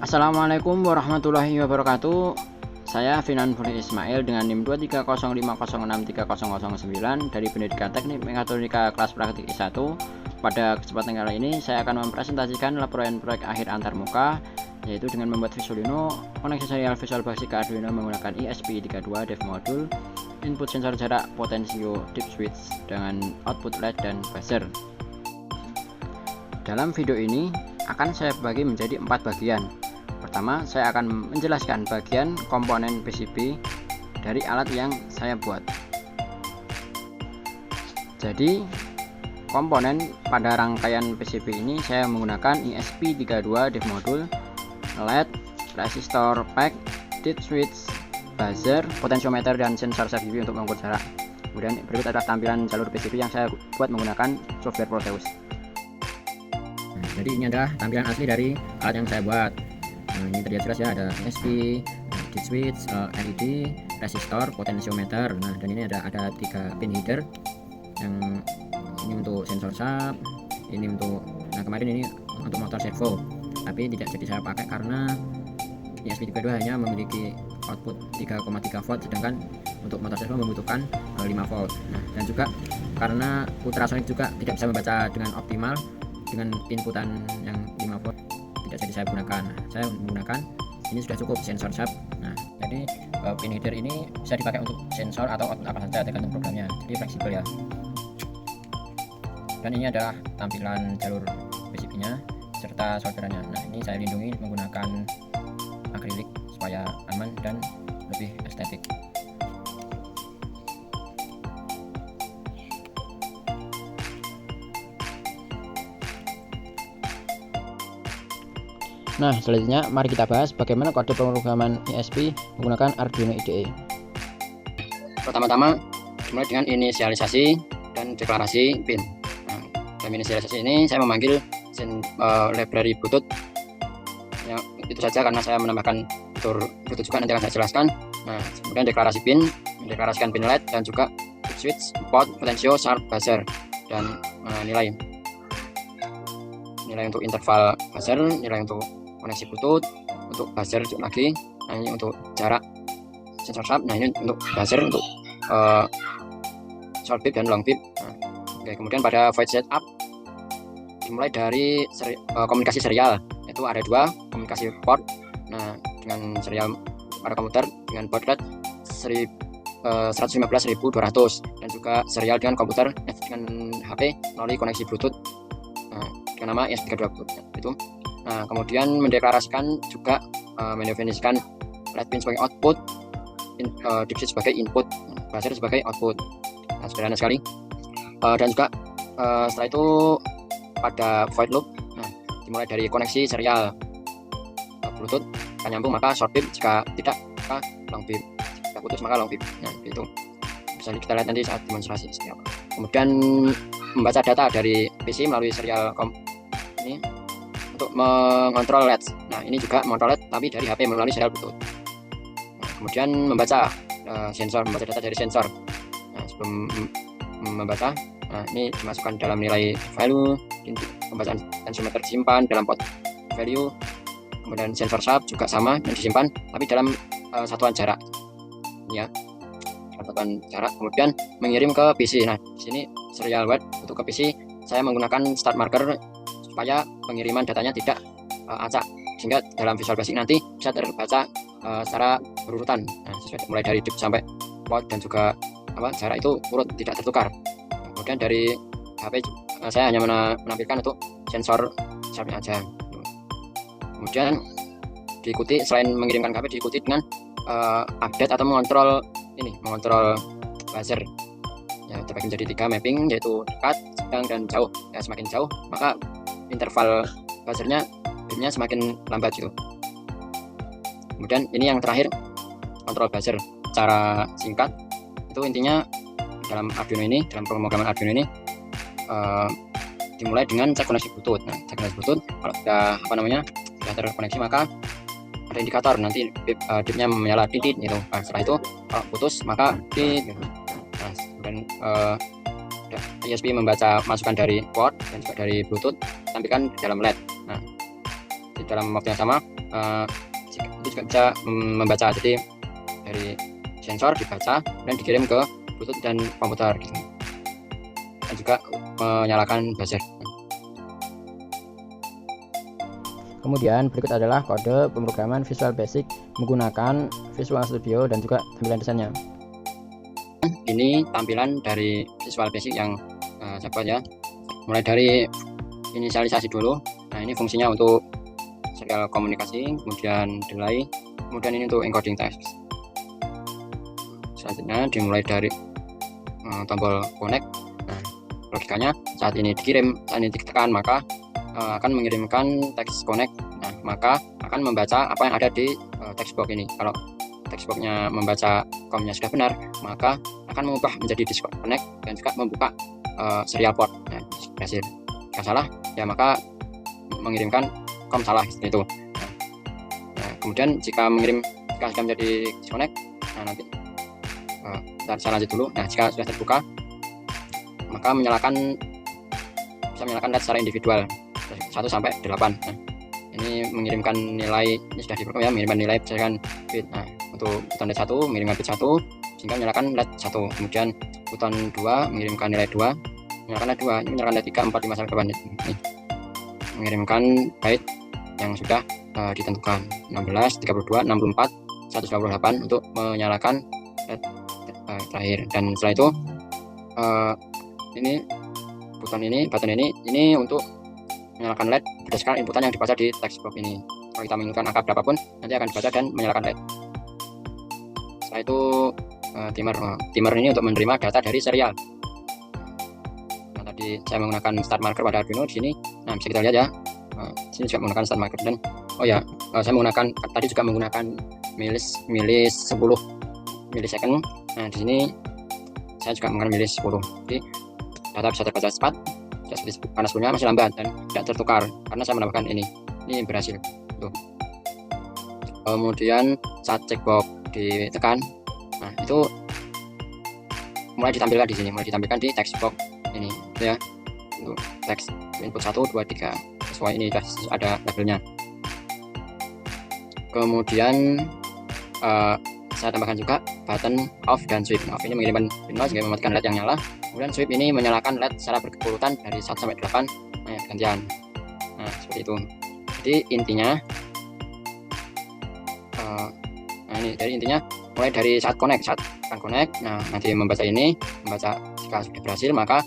Assalamualaikum warahmatullahi wabarakatuh. Saya Finan Furi Ismail dengan NIM 23050063009 dari Pendidikan Teknik Mekatronika kelas praktik I1. Pada kesempatan kali ini saya akan mempresentasikan laporan proyek akhir antarmuka, yaitu dengan membuat Visual Uno, koneksi serial Visual Basic ke Arduino menggunakan ESP32 Dev Module, input sensor jarak, potensio, dip switch dengan output LED dan buzzer. Dalam video ini akan saya bagi menjadi 4 bagian. Pertama, saya akan menjelaskan bagian komponen PCB dari alat yang saya buat. Jadi, komponen pada rangkaian PCB ini saya menggunakan ESP32 Dev Module, LED, resistor pack, dip switch, buzzer, potentiometer, dan sensor CCTV untuk mengukur jarak. Kemudian berikut adalah tampilan jalur PCB yang saya buat menggunakan software Proteus. Jadi ini adalah tampilan asli dari alat yang saya buat. Nah, ini terlihat jelas ya, ada ESP, dip switch, LED, resistor, potentiometer. Nah, dan ini ada 3 pin header. Yang ini untuk sensor sub, ini untuk, nah kemarin ini untuk motor servo, tapi tidak jadi saya pakai karena ESP32 hanya memiliki output 3,3 volt, sedangkan untuk motor servo membutuhkan 5 volt. Nah, dan juga karena ultrasonic juga tidak bisa membaca dengan optimal dengan inputan yang 5 volt, tidak jadi saya gunakan. Saya menggunakan ini sudah cukup sensor sub. Nah, jadi pin header ini bisa dipakai untuk sensor atau output apa saja tergantung programnya, jadi fleksibel ya. Dan ini adalah tampilan jalur PCB nya serta solderannya. Nah, ini saya lindungi menggunakan akrilik supaya aman dan lebih estetik. Nah, selanjutnya mari kita bahas bagaimana kode pemrograman ESP menggunakan Arduino IDE. Pertama-tama dimulai dengan inisialisasi dan deklarasi pin. Nah, dalam inisialisasi ini saya memanggil library Bluetooth. Ya, itu saja karena saya menambahkan fitur Bluetooth juga, nanti akan saya jelaskan. Nah, kemudian deklarasi pin, mendeklarasikan pin LED dan juga switch, port, potensio, sharp, buzzer, dan nilai untuk interval buzzer, nilai untuk koneksi Bluetooth, untuk buzzer lagi. Nah, ini untuk jarak sensor sub. Nah, ini untuk buzzer, untuk short bip dan long bip. Nah, oke, kemudian pada void setup dimulai dari komunikasi serial, itu ada 2 komunikasi port. Nah, dengan serial pada komputer dengan baud rate 115.200 dan juga serial dengan komputer dengan HP melalui koneksi Bluetooth dengan nama ESP32 itu. Nah, kemudian mendeklarasikan juga mendefinisikan LED pin sebagai output, dip switch sebagai input, buzzer sebagai output. Nah, sederhana sekali. Dan juga setelah itu pada void loop, nah, dimulai dari koneksi serial Bluetooth akan nyambung maka short bip, jika tidak maka long bip, jika putus maka long bip. Nah, itu bisa kita lihat nanti saat demonstrasi. Kemudian membaca data dari PC melalui serial ini untuk mengontrol LED. Nah, ini juga mengontrol LED tapi dari HP melalui serial Bluetooth. Nah, kemudian membaca membaca data dari sensor. Nah, sebelum membaca, nah, ini dimasukkan dalam nilai value, pembacaan tensiometer disimpan dalam port value, kemudian sensor sub juga sama yang disimpan tapi dalam satuan jarak ya, satuan jarak. Kemudian mengirim ke PC. Nah, di sini serial word untuk ke PC saya menggunakan start marker supaya pengiriman datanya tidak acak, sehingga dalam Visual Basic nanti bisa terbaca secara berurutan. Nah, mulai dari dip sampai port dan juga jarak itu urut, tidak tertukar. Kemudian dari HP saya hanya menampilkan untuk sensor sharpnya aja. Kemudian diikuti, selain mengirimkan ke HP, diikuti dengan update atau mengontrol buzzer ya, terbagi menjadi 3 mapping, yaitu dekat, sedang, dan jauh. Ya, semakin jauh maka interval buzzernya bipnya semakin lambat gitu. Kemudian ini yang terakhir, kontrol buzzer secara singkat. Itu intinya dalam Arduino ini, dalam pemrograman Arduino ini dimulai dengan cek koneksi Bluetooth. Nah, cek koneksi Bluetooth, kalau sudah sudah terkoneksi maka ada indikator, nanti dipnya menyala titit gitu. Nah, setelah itu kalau putus maka titit gitu. Nah, kemudian ESP membaca masukan dari port dan juga dari Bluetooth, tampilkan di dalam LED. Nah, di dalam waktu yang sama itu juga bisa membaca, jadi dari sensor dibaca dan dikirim ke Bluetooth dan komputer gitu. Dan juga menyalakan buzzer. Kemudian berikut adalah kode pemrograman Visual Basic menggunakan Visual Studio dan juga tampilan desainnya. Ini tampilan dari Visual Basic yang saya buat ya. Mulai dari inisialisasi dulu. Nah, ini fungsinya untuk serial komunikasi, kemudian delay, kemudian ini untuk encoding text. Selanjutnya dimulai dari tombol connect. Nah, logikanya saat ini ditekan maka akan mengirimkan text connect. Nah, maka akan membaca apa yang ada di text box ini. Kalau text box-nya membaca COM-nya sudah benar, maka akan mengubah menjadi disconnect dan juga membuka serial port. Nah, berhasil. Jika salah, ya maka mengirimkan COM salah itu. Nah, kemudian jika sudah menjadi disconnect, nah nanti saya lanjut dulu. Nah, jika sudah terbuka, maka bisa menyalakan LED secara individual 1 sampai 8. Nah, ini mengirimkan nilai, ini sudah diprogram ya, mengirimkan nilai berdasarkan bit. Nah, untuk buton LED 1 mengirimkan bit 1 sehingga menyalakan LED 1. Kemudian buton 2 mengirimkan nilai 2, menyalakan LED 2. Ini menyalakan LED 3, 4, 5 sampai 8. Ini mengirimkan byte yang sudah ditentukan 16, 32, 64, 128 untuk menyalakan LED terakhir. Dan setelah itu ini button ini untuk menyalakan LED berdasarkan inputan yang dibaca di text box ini. Kalau kita menginginkan angka berapapun, nanti akan dibaca dan menyalakan LED. Setelah itu timer ini untuk menerima data dari serial. Nah, tadi saya menggunakan start marker pada Arduino di sini. Nah, bisa kita lihat ya. Sini juga menggunakan start marker, dan saya tadi juga menggunakan milis 10 milisecond. Nah, di sini saya juga menggunakan milis 10. Jadi data bisa terbaca cepat, karena sebelumnya masih lambat dan tidak tertukar karena saya menambahkan ini berhasil tuh. Kemudian saat checkbox ditekan, nah itu mulai ditampilkan di sini, di text box ini ya, untuk teks input 1, 2, 3 sesuai ini sudah ada labelnya. Kemudian saya tambahkan juga button off dan sweep. Off ini mengirimkan pin 0 sehingga mematikan LED yang nyala. Kemudian sweep ini menyalakan LED secara berurutan dari 1 sampai 8 gantian. Nah, seperti itu. Jadi intinya mulai dari saat connect. Nah, nanti membaca jika sudah berhasil maka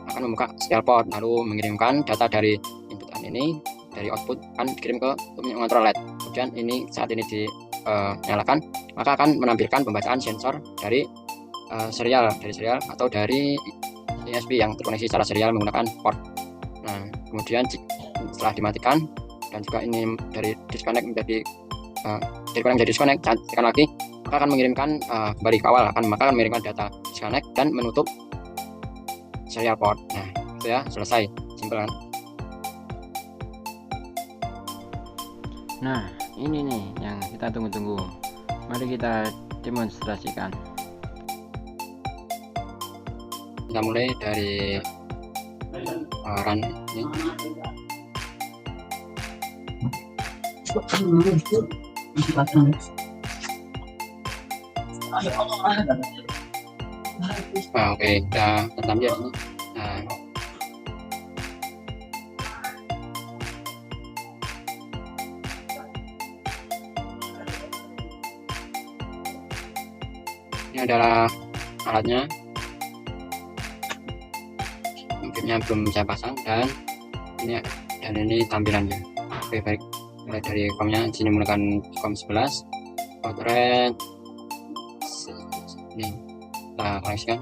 akan membuka serial port, lalu mengirimkan data dari inputan ini, dari output akan dikirim ke mengontrol LED. Kemudian ini saat ini dinyalakan, maka akan menampilkan pembacaan sensor dari serial atau dari USB yang terkoneksi secara serial menggunakan port. Nah, kemudian setelah dimatikan dan juga ini dari disconnect menjadi disconnect, tekan lagi, maka akan mengirimkan kembali ke awal, maka akan mengirimkan data disconnect dan menutup serial port. Nah, itu ya, selesai, simpel kan. Nah, ini nih yang kita tunggu-tunggu. Mari kita demonstrasikan. Kita mulai dari run ini. Oke, kita tampil ini. Nah, ini adalah alatnya. Mungkinnya belum saya pasang, dan ini tampilannya. Oke, baik. Mulai dari COM-nya, sini menggunakan COM 11 outlet ini kita koneksikan.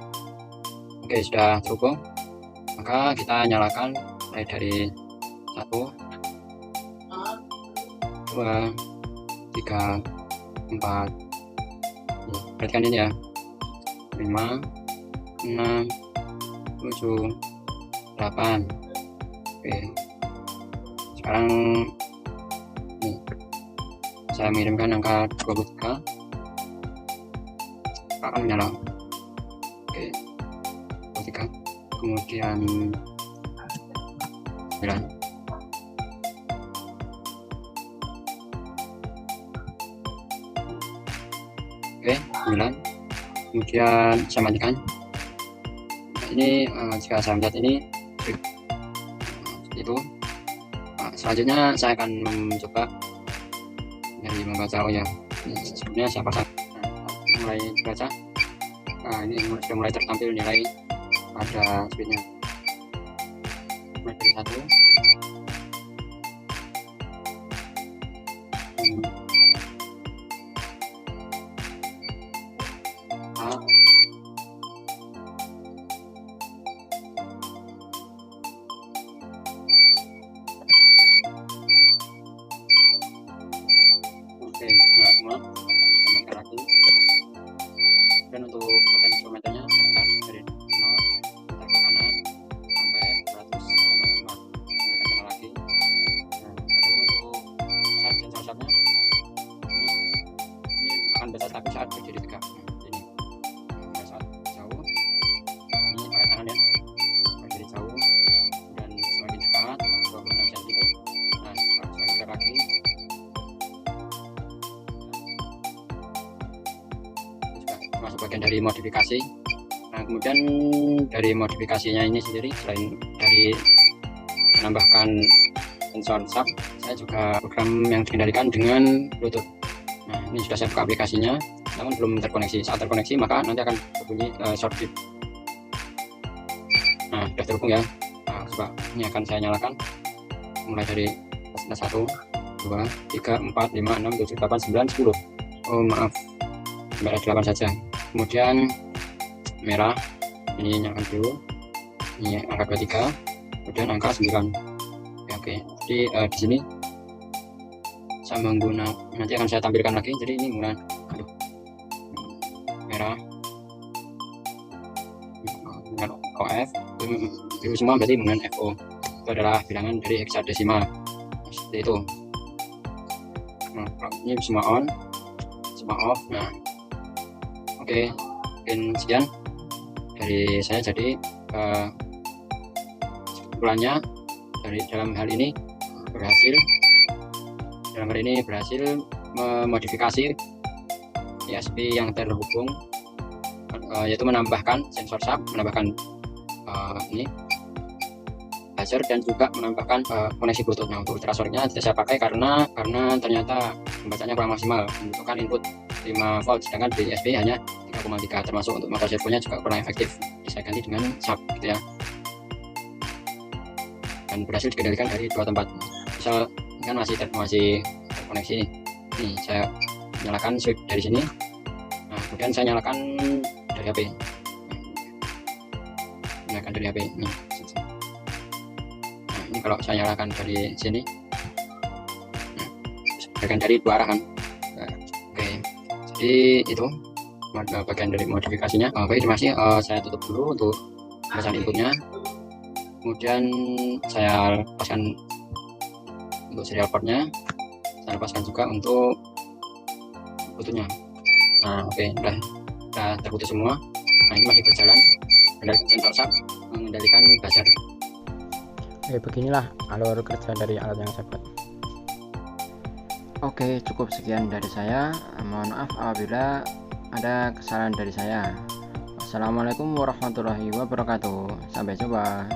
Oke, sudah terhubung, maka kita nyalakan mulai dari 1, 2, 3, 4. Perhatikan ini ya, 5, 6, 7, 8. Oke, sekarang nih, saya mengirimkan angka 23, akan menyala. Oke, 23, kemudian 9. Oke, 9. Kemudian saya matikan. Nah, ini jika saya melihat ini itu. Selanjutnya saya akan mencoba dari membaca. Oh ya, ini sebelumnya saya pasang. Mulai dibaca. Nah, ini sudah mulai tertampil nilai pada speednya. Mulai dari 1. Oke, nah semua samakan lagi. Dan untuk potensiometernya sekitar dari 0 putar ke kanan sampai 255. Kemudian kenal lagi. Nah, adapun untuk saat sensor saatnya ini akan baca tapi saat berdiri tegak. Nah, ini pada saat jauh ini pakai tangan ya, berdiri jauh dan semakin dekat 26 cm itu. Nah, semakin dekat lagi. Masuk bagian dari modifikasi. Nah, kemudian dari modifikasinya ini sendiri, selain dari menambahkan sensor sub, saya juga program yang dikendalikan dengan Bluetooth. Nah, ini sudah saya buka aplikasinya, namun belum terkoneksi. Saat terkoneksi maka nanti akan berbunyi short beep. Nah, sudah terhubung ya. Nah, coba ini akan saya nyalakan. Mulai dari 1, 2, 3, 4, 5, 6, 7, 8, 9, 10. Oh maaf, sampai 8 saja. Kemudian merah ini nyalakan dulu, ini angka 23, kemudian angka 9. Oke. Jadi di sini saya menggunakan, nanti akan saya tampilkan lagi. Jadi ini menggunakan merah, OF, biru semua berarti menggunakan FO. Itu adalah bilangan dari hexadesimal seperti itu. Nah, ini semua on, semua off. Nah, oke, mungkin sekian dari saya. Jadi kesimpulannya dari dalam hal ini berhasil memodifikasi ESP yang terhubung, yaitu menambahkan sensor sub, menambahkan ini buzzer, dan juga menambahkan koneksi Bluetooth. Nah, untuk ultrasonicnya tidak saya pakai karena ternyata pembacanya kurang maksimal, membutuhkan input 5 volt, sedangkan di ESP hanya 3,3, termasuk untuk motor servonya juga kurang efektif. Jadi saya ganti dengan sub gitu ya, dan berhasil dikendalikan dari 2 tempat. Misal kan masih terkoneksi ini, saya nyalakan switch dari sini. Nah, kemudian saya nyalakan dari HP, dari HP ini. Nah, ini kalau saya nyalakan dari sini, dari 2 arah kan. Nah, oke, jadi itu bagian dari modifikasinya. Baik, terima kasih. Saya tutup dulu untuk pembahasan inputnya. Kemudian saya lepaskan untuk serial portnya, saya lepaskan juga untuk Bluetoothnya. Nah, oke, udah terputus semua. Nah, ini masih berjalan, mengendalikan sensor sub, mengendalikan buzzer. Beginilah alur kerja dari alat yang saya buat. Oke, cukup sekian dari saya. Mohon maaf apabila ada kesalahan dari saya. Assalamualaikum warahmatullahi wabarakatuh. Sampai jumpa.